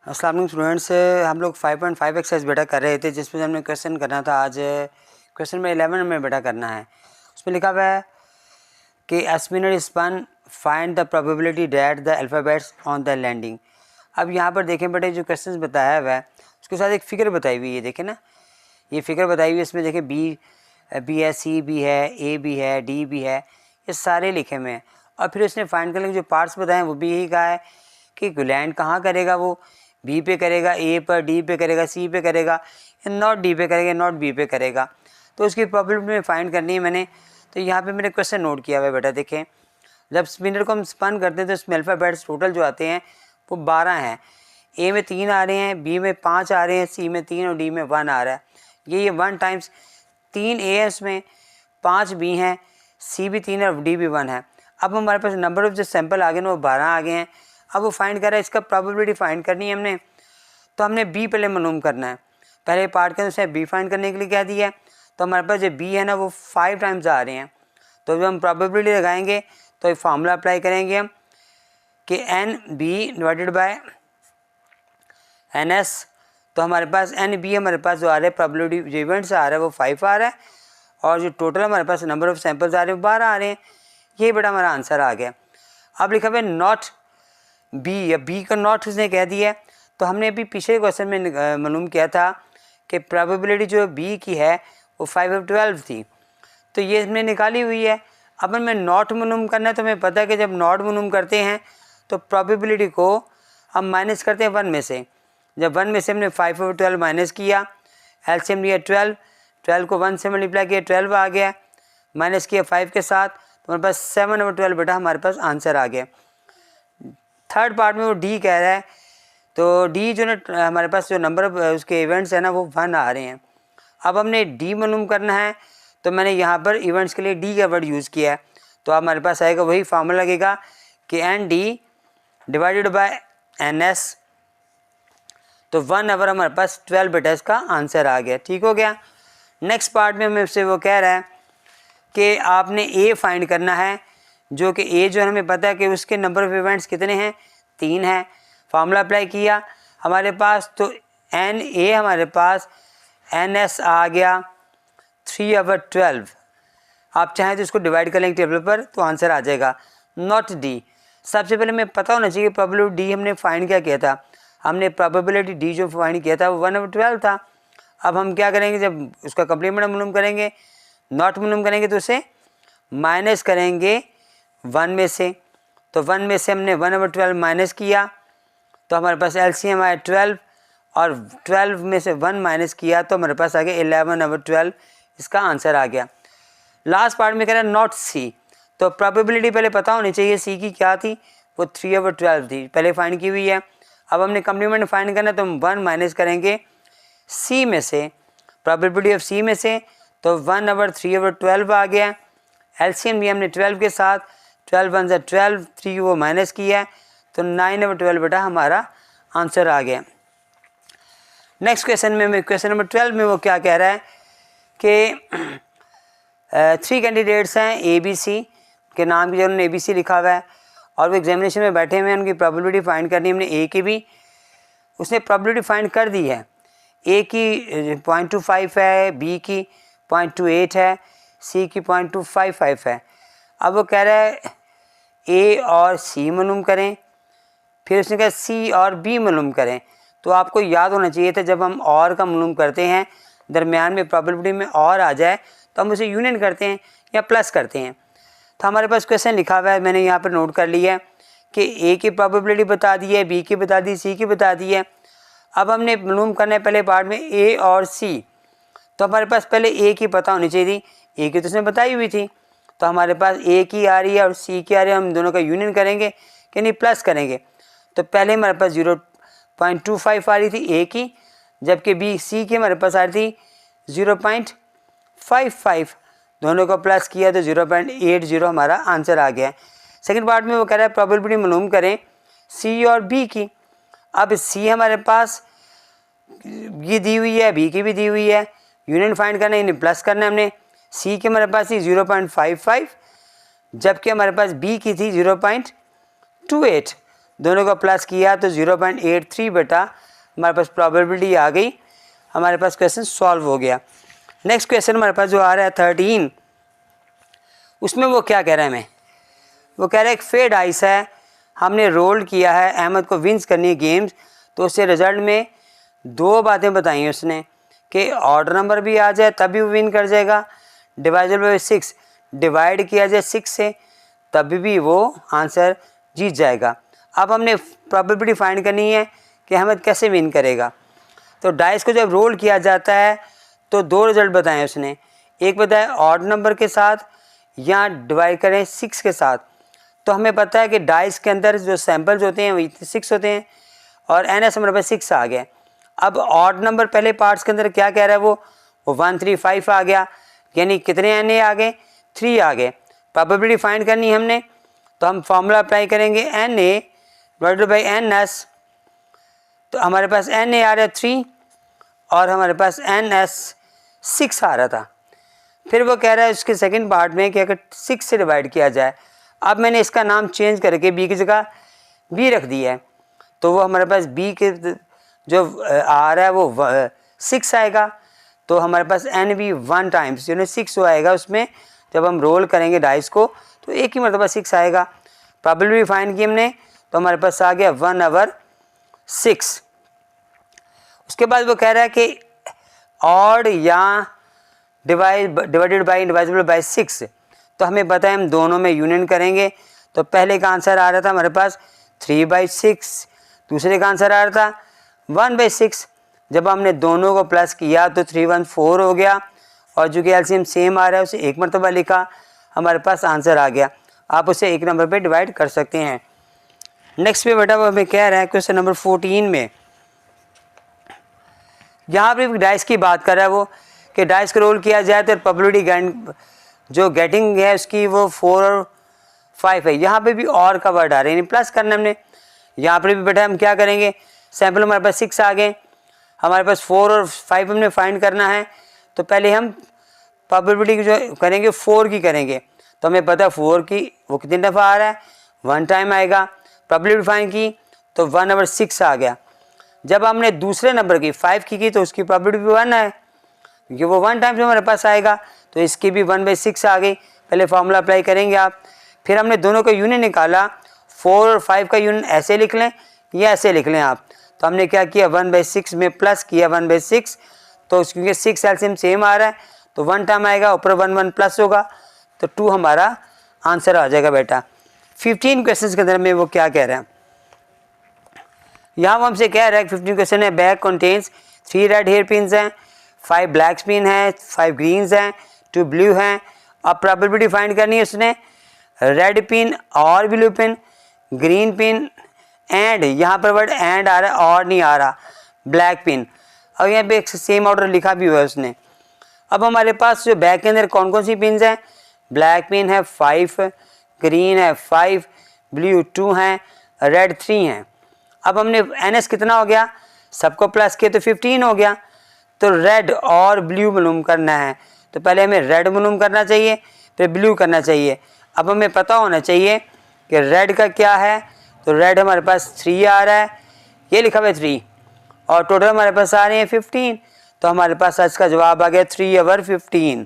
अस्सलाम वालेकुम स्टूडेंट्स, हम लोग 5.5 एक्सरसाइज बेटा कर रहे थे जिसमें हमने क्वेश्चन करना था। आज क्वेश्चन में 11 में बेटा करना है। उसमें लिखा हुआ है कि a spinner is spun, find the probability that the alphabets on the landing. अब यहाँ पर देखें बेटे, जो क्वेश्चन बताया हुआ है उसके साथ एक फ़िगर बताई हुई है। देखें ना, ये फ़िगर बताई हुई है। इसमें देखें बी है, सी भी है, ए भी है, डी भी है, ये सारे लिखे हुए हैं। और फिर उसने फाइंड करने के जो पार्ट्स बताए वो भी यही कहा है कि लैंड कहाँ करेगा, वो बी पे करेगा, ए पर, डी पे करेगा, सी पे करेगा, या नॉट डी पे करेगा, नॉट बी पे करेगा। तो उसकी प्रोबेबिलिटी में फाइंड करनी है मैंने। तो यहाँ पे मैंने क्वेश्चन नोट किया हुआ है बेटा। देखें, जब स्पिनर को हम स्पन करते हैं तो इसमें अल्फ़ाबेट्स टोटल जो आते हैं वो 12 हैं। ए में 3 आ रहे हैं, बी में 5 आ रहे हैं, सी में 3 और डी में 1 आ रहा है। ये 1 टाइम्स 3 ए है, इसमें 5 बी हैं, सी भी 3 है और डी भी 1 है। अब हमारे पास नंबर ऑफ जो सैंपल आ गए ना वो 12 आ गए हैं। अब वो फाइंड कर रहा है, इसका प्रोबेबिलिटी फाइंड करनी है हमने। तो हमने बी पहले मालूम करना है। पहले पार्ट के अंदर बी फाइंड करने के लिए क्या दिया है, तो हमारे पास जो बी है ना वो 5 टाइम्स आ रहे हैं। तो जब हम प्रोबेबिलिटी लगाएंगे तो एक फार्मूला अप्लाई करेंगे हम कि N B divided by N S. तो हमारे पास एन बी हमारे पास जो आ रहा है, प्रोबेबिलिटी जो इवेंट्स आ रहा है वो 5 आ रहा है, और जो टोटल हमारे पास नंबर ऑफ सैंपल्स आ रहे हैं वो 12 आ रहे हैं। ये बेटा हमारा आंसर आ गया। अब लिखा हुआ है नॉट बी, या बी का नॉट उसने कह दिया। तो हमने अभी पिछले क्वेश्चन में मालूम किया था कि प्रोबेबिलिटी जो बी की है वो 5/12 थी, तो ये हमने निकाली हुई है। अब हमें नॉट मालूम करना है, तो हमें पता है कि जब नॉट मालूम करते हैं तो प्रोबेबिलिटी को हम माइनस करते हैं 1 में से। जब 1 में से हमने 5/12 माइनस किया, एलसीएम लिया 12 को 1 से मल्टीप्लाई किया, 12 आ गया, माइनस किया 5 के साथ, तो हमारे पास 7/12 बेटा हमारे पास आंसर आ गया। थर्ड पार्ट में वो डी कह रहा है, तो डी जो ना हमारे पास जो नंबर ऑफ उसके इवेंट्स है ना वो 1 आ रहे हैं। अब हमने डी मालूम करना है, तो मैंने यहाँ पर इवेंट्स के लिए डी का वर्ड यूज़ किया है। तो अब हमारे पास आएगा वही फार्मूला लगेगा कि N D divided by N S. तो 1 ओवर हमारे पास 12 बेटा इसका आंसर आ गया। ठीक हो गया। नेक्स्ट पार्ट में हमें उससे वो कह रहा है कि आपने ए फाइंड करना है, जो कि ए जो हमें पता है कि उसके नंबर ऑफ इवेंट्स कितने हैं, 3 हैं। फार्मूला अप्लाई किया हमारे पास, तो एन ए हमारे पास एन एस आ गया 3/12। आप चाहें तो इसको डिवाइड कर लेंगे टेबल पर तो आंसर आ जाएगा। नॉट डी, सबसे पहले हमें पता होना चाहिए प्रोबेबिलिटी डी हमने फाइंड क्या किया था। हमने प्रोबेबिलिटी डी जो फाइंड किया था वो 1/12 था। अब हम क्या करेंगे, जब उसका कंप्लीमेंट मालूम करेंगे, नॉट मालूम करेंगे तो उसे माइनस करेंगे 1 में से। तो 1 में से हमने 1/12 माइनस किया, तो हमारे पास एलसीएम आया 12, और 12 में से 1 माइनस किया तो हमारे पास आ गया 11/12। इसका आंसर आ गया। लास्ट पार्ट में कह रहा है नॉट सी, तो प्रोबेबिलिटी पहले पता होनी चाहिए सी की क्या थी, वो 3/12 थी, पहले फाइंड की हुई है। अब हमने कंप्लीमेंट फाइंड करना, तो हम 1 माइनस करेंगे सी में से, प्रोबेबिलिटी ऑफ सी में से, तो 1/3/12 आ गया। एलसीएम भी हमने 12 के साथ, 12 1 से 12, 3 वो माइनस किया है, तो 9/12 बेटा हमारा आंसर आ गया। नेक्स्ट क्वेश्चन में, क्वेश्चन नंबर 12 में वो क्या कह रहा है कि 3 कैंडिडेट्स हैं ए बी सी के नाम की जगह उन्होंने ABC लिखा हुआ है, और वो एग्जामिनेशन में बैठे हुए हैं, उनकी प्रोबेबिलिटी फाइंड करनी है हमने। ए की भी उसने प्रोबेबिलिटी फाइंड कर दी है। ए की 0.25 है, बी की 0.28 है, सी की 0.255 है। अब वो कह रहा है ए और सी मालूम करें, फिर उसने कहा सी और बी मालूम करें। तो आपको याद होना चाहिए था, जब हम और का मालूम करते हैं दरमियान में प्रोबेबिलिटी में और आ जाए तो हम उसे यूनियन करते हैं या प्लस करते हैं। तो हमारे पास क्वेश्चन लिखा हुआ है, मैंने यहाँ पर नोट कर लिया है कि ए की प्रोबेबिलिटी बता दी है, बी की बता दी, सी की बता दी है। अब हमने मालूम करना है पहले पार्ट में ए और सी, तो हमारे पास पहले ए की पता होनी चाहिए थी, ए की तो उसने बताई हुई थी। तो हमारे पास ए की आ रही है और सी की आ रही है, हम दोनों का यूनियन करेंगे कि नहीं प्लस करेंगे। तो पहले हमारे पास 0.25 आ रही थी ए की, जबकि बी सी की हमारे पास आ रही थी 0.55, दोनों को प्लस किया तो 0.80 हमारा आंसर आ गया। सेकंड पार्ट में वो कह रहा है प्रोबेबिलिटी मालूम करें सी और बी की। अब सी हमारे पास ये दी हुई है, बी की भी दी हुई है, यूनियन फाइंड करना है, इन्हें प्लस करना है हमने। सी के हमारे पास थी 0.55, जबकि हमारे पास बी की थी 0.28, दोनों को प्लस किया तो 0.83 बेटा हमारे पास प्रोबेबिलिटी आ गई, हमारे पास क्वेश्चन सॉल्व हो गया। नेक्स्ट क्वेश्चन हमारे पास जो आ रहा है 13, उसमें वो क्या कह रहा है, वो कह रहा है एक फेड आइस है, हमने रोल किया है, अहमद को विंस करनी है गेम्स, तो उससे रिजल्ट में दो बातें बताई हैं उसने कि ऑर्डर नंबर भी आ जाए तब भी वो विन कर जाएगा, डिवाइडेबल बाय 6 डिवाइड किया जाए 6 से तब भी वो आंसर जीत जाएगा। अब हमने प्रोबेबिलिटी फाइंड करनी है कि अहमद कैसे विन करेगा। तो डाइस को जब रोल किया जाता है तो दो रिजल्ट बताएं उसने, एक बताया ऑड नंबर के साथ या डिवाइड करें 6 के साथ। तो हमें पता है कि डाइस के अंदर जो सैम्पल्स होते हैं वही 6 होते हैं और एन एस हमारे पास 6 आ गया। अब ऑड नंबर पहले पार्ट्स के अंदर क्या कह रहा है वो 1 3 5 आ गया, यानी कितने एन ए आ गए, 3 आ गए। प्रोबेबिलिटी फाइंड करनी हमने तो हम फॉर्मूला अप्लाई करेंगे N A divided by N S, तो हमारे पास एन ए आ रहा है 3 और हमारे पास एन एस 6 आ रहा था। फिर वो कह रहा है उसके सेकंड पार्ट में कि अगर 6 से डिवाइड किया जाए, अब मैंने इसका नाम चेंज करके बी की जगह बी रख दिया है, तो वो हमारे पास बी के जो आ रहा है वो 6 आएगा, तो हमारे पास एन भी 1 टाइम्स यानी 6 आएगा उसमें। जब हम रोल करेंगे डाइस को तो एक ही मरतबा 6 आएगा। प्रोबेबिलिटी फाइंड की हमने तो हमारे पास आ गया 1/6। उसके बाद वो कह रहा है कि ऑड या डिवाइडेड बाई डिवाइजेबल बाई 6, तो हमें पता है हम दोनों में यूनियन करेंगे। तो पहले का आंसर आ रहा था हमारे पास 3/6, दूसरे का आंसर आ रहा था 1/6। जब हमने दोनों को प्लस किया तो 3 1 4 हो गया और जो कि एलसीएम सेम आ रहा है उसे एक मरतबा लिखा, हमारे पास आंसर आ गया। आप उसे एक नंबर पे डिवाइड कर सकते हैं। नेक्स्ट पे बेटा वो हमें कह रहा है क्वेश्चन नंबर 14 में, यहाँ पे डाइस की बात कर रहा है वो कि डाइस को रोल किया जाए तो प्रोबेबिलिटी जो गेटिंग है उसकी वो 4 और 5 है। यहाँ पे भी और का वर्ड आ रहा है यानी प्लस करना हमने। यहाँ पर भी बेटा हम क्या करेंगे, सैम्पल हमारे पास 6 आ गए, हमारे पास 4 और 5 हमने फाइंड करना है। तो पहले हम प्रोबेबिलिटी जो करेंगे 4 की करेंगे, तो हमें पता है 4 की वो कितनी दफ़ा आ रहा है, 1 टाइम आएगा। प्रोबेबिलिटी फाइंड की तो 1/6 आ गया। जब हमने दूसरे नंबर की 5 की तो उसकी प्रोबेबिलिटी भी 1 है क्योंकि वो 1 टाइम हमारे पास आएगा, तो इसकी भी 1/6 आ गई। पहले फार्मूला अप्लाई करेंगे आप। फिर हमने दोनों का यूनियन निकाला, 4 और 5 का यूनियन ऐसे लिख लें या ऐसे लिख लें आप। तो हमने क्या किया 1/6 में प्लस किया 1/6, तो क्योंकि 6 एलसीएम सेम आ रहा है तो 1 टाइम आएगा, ऊपर 1 1 प्लस होगा तो 2 हमारा आंसर आ जाएगा बेटा। 15 क्वेश्चन के अंदर में वो क्या कह रहे हैं, यहाँ वो हमसे कह रहा है 15 क्वेश्चन है, bag contains 3 red hair pins हैं, 5 ब्लैक पिन हैं, 5 ग्रीन्स हैं, 2 ब्लू हैं। अब प्रोबेबिलिटी फाइंड करनी है उसने, रेड पिन और blue pin, green pin and, यहाँ पर वर्ड एंड आ रहा है और नहीं आ रहा, ब्लैक पिन। और यहाँ पे एक सेम ऑर्डर लिखा भी हुआ है उसने। अब हमारे पास जो बैग के अंदर कौन कौन सी पिन्स हैं, ब्लैक पिन है 5, ग्रीन है 5, ब्लू 2 हैं, रेड 3 हैं। अब हमने एनएस कितना हो गया, सबको प्लस किया तो 15 हो गया। तो रेड और ब्लू मालूम करना है, तो पहले हमें रेड मालूम करना चाहिए फिर ब्लू करना चाहिए। अब हमें पता होना चाहिए कि रेड का क्या है, तो रेड हमारे पास 3 आ रहा है, ये लिखा हुआ है 3 और टोटल हमारे पास आ रहे हैं 15, तो हमारे पास आज का जवाब आ गया 3/15।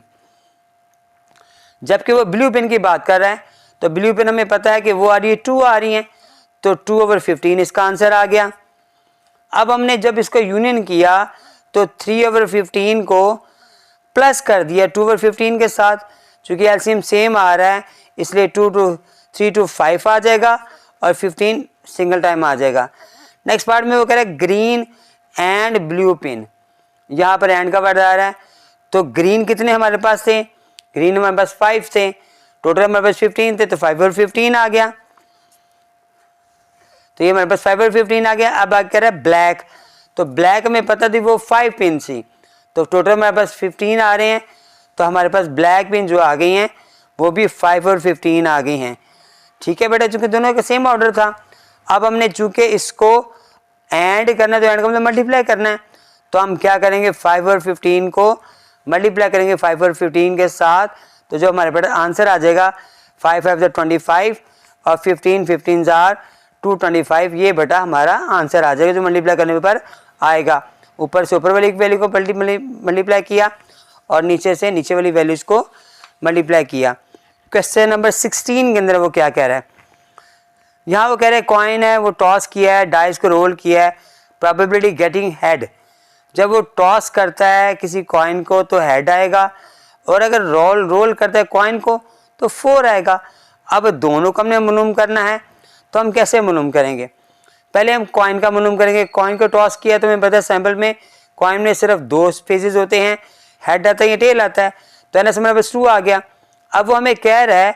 जबकि वो ब्लू पेन की बात कर रहा है तो ब्लू पेन हमें पता है कि वो आ रही है 2 आ रही है, तो 2/15 इसका आंसर आ गया। अब हमने जब इसको यूनियन किया तो 3/15 को प्लस कर दिया 2/15 के साथ, चूँकि एलसीएम सेम आ रहा है इसलिए 3 to 5 आ जाएगा और 15 सिंगल टाइम आ जाएगा। नेक्स्ट पार्ट में वो कह रहा है ग्रीन एंड ब्लू पिन, यहाँ पर एंड का वर्ड आ रहा है। तो ग्रीन कितने हमारे पास थे, ग्रीन हमारे पास 5 थे, टोटल हमारे पास 15 थे, तो 5/15 आ गया। तो ये हमारे पास 5/15 आ गया। अब आगे कह रहा है ब्लैक, तो ब्लैक में पता थी वो 5 पिन थी, तो टोटल हमारे पास 15 आ रहे हैं, तो हमारे पास ब्लैक पिन जो आ गई हैं वो भी 5/15 आ गई हैं। ठीक है बेटा, चूँकि दोनों का सेम ऑर्डर था। अब हमने चूँकि इसको एंड करना है तो एंड का मतलब मल्टीप्लाई करना है, तो हम क्या करेंगे 5/15 को मल्टीप्लाई करेंगे 5/15 के साथ, तो जो हमारे पास आंसर आ जाएगा 5 5 25 और 15 15 are 225, ये बेटा हमारा आंसर आ जाएगा जो मल्टीप्लाई करने पर आएगा। ऊपर से ऊपर वाली वैल्यू को मल्टीप्लाई किया और नीचे से नीचे वाली वैल्यूज़ को मल्टीप्लाई किया। क्वेश्चन नंबर 16 के अंदर वो क्या कह रहा है, यहाँ वो कह रहे हैं कॉइन है, वो टॉस किया है, डाइस को रोल किया है, प्रोबेबिलिटी गेटिंग हेड। जब वो टॉस करता है किसी कॉइन को तो हेड आएगा, और अगर रोल करता है कॉइन को तो 4 आएगा। अब दोनों को हमने मालूम करना है, तो हम कैसे मालूम करेंगे? पहले हम कॉइन का मालूम करेंगे। कॉइन को टॉस किया तो हमें पता है सैम्पल में कॉइन में सिर्फ 2 फेजेस होते हैं, हेड आता है या टेल आता है, तो एन एस हमारे पास 2 आ गया। अब वो हमें कह रहा है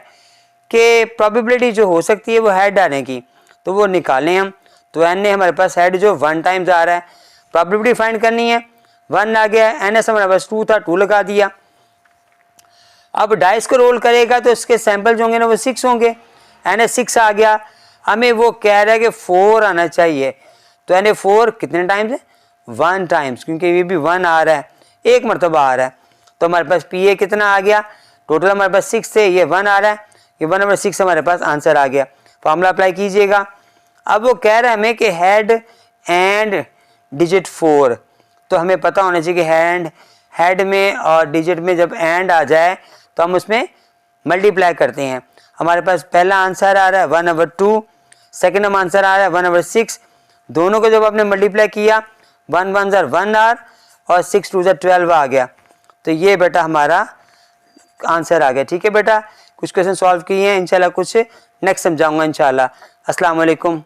कि प्रोबेबिलिटी जो हो सकती है वो हेड आने की, तो वो निकालें हम। तो एन ए हमारे पास हेड जो 1 टाइम्स आ रहा है, प्रोबेबिलिटी फाइंड करनी है, 1 आ गया, एन एस हमारे पास 2 था, 2 लगा दिया। अब डाइस को रोल करेगा तो इसके सैंपल जो होंगे ना वो 6 होंगे, एन ए 6 आ गया। हमें वो कह रहा है कि 4 आना चाहिए, तो एन ए 4 कितने टाइम्स है? 1 टाइम्स, क्योंकि ये भी 1 आ रहा है, 1 मरतबा आ रहा है। तो हमारे पास पी ए कितना आ गया? टोटल हमारे पास 6 थे, ये 1 आ रहा है, ये 1 नंबर 6 हमारे पास आंसर आ गया। फॉर्मूला अप्लाई कीजिएगा। अब वो कह रहा है हमें कि हेड एंड डिजिट 4, तो हमें पता होना चाहिए कि हेड में और डिजिट में जब एंड आ जाए तो हम उसमें मल्टीप्लाई करते हैं। हमारे पास पहला आंसर आ रहा है 1/2, सेकेंड हम आंसर आ रहा है 1/6। दोनों को जब आपने मल्टीप्लाई किया 1 1 ज़र 1 आर और 6 2 ज़र 12 आ गया, तो ये बेटा हमारा आंसर आ गया। ठीक है बेटा, कुछ क्वेश्चन सॉल्व किए हैं, इंशाल्लाह कुछ नेक्स्ट समझाऊंगा इंशाल्लाह। अस्सलाम वालेकुम।